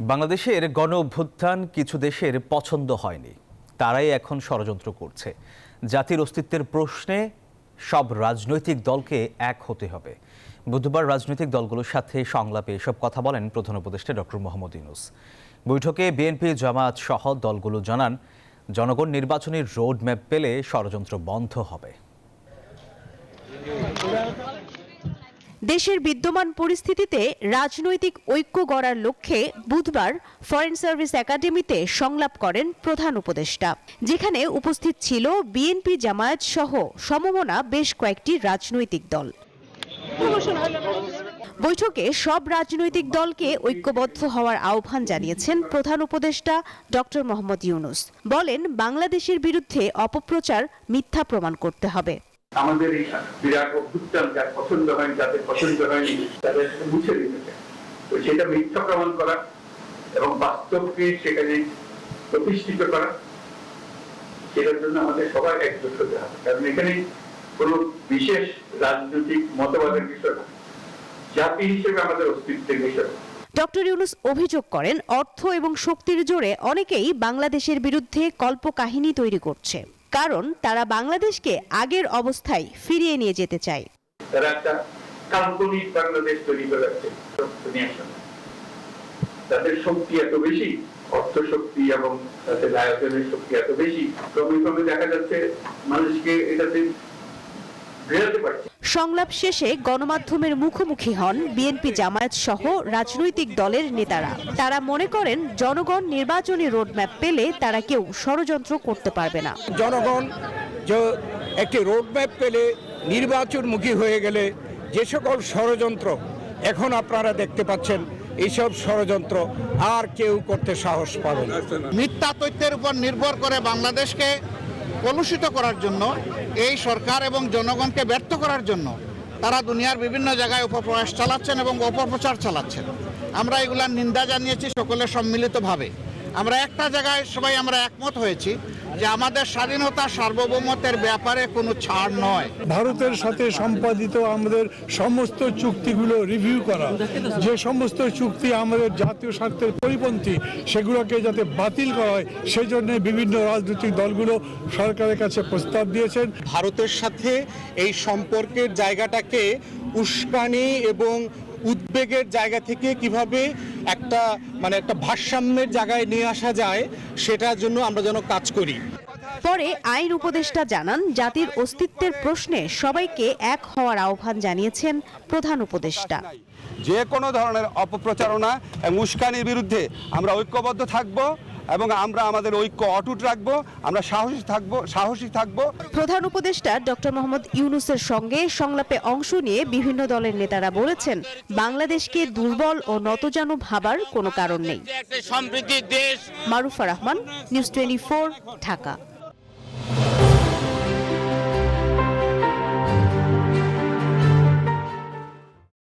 বাংলাদেশের গণ অভ্যুত্থান কিছু দেশের পছন্দ হয়নি, তারাই এখন ষড়যন্ত্র করছে। জাতির অস্তিত্বের প্রশ্নে সব রাজনৈতিক দলকে এক হতে হবে। বুধবার রাজনৈতিক দলগুলোর সাথে সংলাপে এসব কথা বলেন প্রধান উপদেষ্টা ডক্টর মোহাম্মদ ইউনূস। বৈঠকে বিএনপি, জামায়াত সহ দলগুলো জানান, জনগণ নির্বাচনী রোডম্যাপ পেলে ষড়যন্ত্র বন্ধ হবে। দেশের বিদ্যমান পরিস্থিতিতে রাজনৈতিক ঐক্য গড়ার লক্ষ্যে বুধবার ফরেন সার্ভিস একাডেমিতে সংলাপ করেন প্রধান উপদেষ্টা, যেখানে উপস্থিত ছিল বিএনপি, জামায়াত সহ সমমনা বেশ কয়েকটি রাজনৈতিক দল। বৈঠকে সব রাজনৈতিক দলকে ঐক্যবদ্ধ হওয়ার আহ্বান জানিয়েছেন প্রধান উপদেষ্টা ডক্টর মোহাম্মদ ইউনূস। বলেন, বাংলাদেশের বিরুদ্ধে অপপ্রচার মিথ্যা প্রমাণ করতে হবে। আমাদের এই বিরাট অভ্যুত্থান যার পছন্দ হয়নি, যাদের পছন্দ হয়নি, তাদের মুছে দিতে চায়। তো সেটা মিথ্যা প্রমাণ করা এবং বাস্তবকে সেখানে প্রতিষ্ঠিত করা, সেটার জন্য আমাদের সবাই একজোট হতে হবে। কারণ এখানে কোনো বিশেষ রাজনৈতিক মতবাদের বিষয় না, জাতি হিসেবে আমাদের অস্তিত্বের বিষয়। ডক্টর ইউনূস অভিযোগ করেন, অর্থ এবং শক্তির জোরে অনেকেই বাংলাদেশের বিরুদ্ধে কল্পকাহিনী তৈরি করছে, কারণ তারা বাংলাদেশকে আগের অবস্থায় ফিরিয়ে নিয়ে যেতে চায়। তারা একটা কাল্পনিক বাংলাদেশ তৈরি করে রাখছে। তাদের শক্তি এত বেশি, অর্থ শক্তি এবং তাদের আয়তনের শক্তি এত বেশি, ক্রমে ক্রমে দেখা যাচ্ছে মানুষকে এটাতে বেরোতে পারছে। সংলাপ শেষে গণমাধ্যমের মুখোমুখি হন বিএনপি, জামায়াত সহ রাজনৈতিক দলের নেতারা। তারা মনে করেন, জনগণ নির্বাচনী রোডম্যাপ পেলে তারা কেউ ষড়যন্ত্র করতে পারবে না। জনগণ যে একটি রোডম্যাপ পেলে, নির্বাচনমুখী হয়ে গেলে যে সকল ষড়যন্ত্র এখন আপনারা দেখতে পাচ্ছেন, এইসব ষড়যন্ত্র আর কেউ করতে সাহস পাবে না। মিথ্যা তথ্যের উপর নির্ভর করে বাংলাদেশকে কলুষিত করার জন্য, এই সরকার এবং জনগণকে ব্যর্থ করার জন্য তারা দুনিয়ার বিভিন্ন জায়গায় অপপ্রয়াস চালাচ্ছেন এবং অপপ্রচার চালাচ্ছেন। আমরা এগুলার নিন্দা জানিয়েছি সকলে সম্মিলিতভাবে। আমরা একটা জায়গায় সবাই আমরা একমত হয়েছি যে আমাদের স্বাধীনতা, সার্বভৌমত্বের ব্যাপারে কোনো ছাড় নয়। ভারতের সাথে সম্পাদিত আমাদের সমস্ত চুক্তিগুলো রিভিউ করা, যে সমস্ত চুক্তি আমাদের জাতীয় স্বার্থের পরিপন্থী সেগুলোকে যাতে বাতিল করা হয়, সেই জন্য বিভিন্ন রাজনৈতিক দলগুলো সরকারের কাছে প্রস্তাব দিয়েছেন। ভারতের সাথে এই সম্পর্কের জায়গাটাকে উস্কানি এবং উদ্বেগের জায়গা থেকে কিভাবে একটা ভারসাম্যের জায়গায় নিয়ে আসা যায়, সেটার জন্য আমরা যেন কাজ করি। পরে আইন উপদেষ্টা জানান, জাতির অস্তিত্বের প্রশ্নে সবাইকে এক হওয়ার আহ্বান জানিয়েছেন প্রধান উপদেষ্টা। যে কোনো ধরনের অপপ্রচারণা এবং উস্কানির বিরুদ্ধে আমরা ঐক্যবদ্ধ থাকব এবং আমরা আমাদের ঐক্য অটুট রাখবো। আমরা সাহসী থাকব। প্রধান উপদেষ্টা ডক্টর মোহাম্মদ ইউনূসের সঙ্গে সংলাপে অংশ নিয়ে বিভিন্ন দলের নেতারা বলেছেন, বাংলাদেশকে দুর্বল ও নতজানু ভাবার কোনো কারণ নেই। মারুফা রহমান, নিউজ 24, ঢাকা।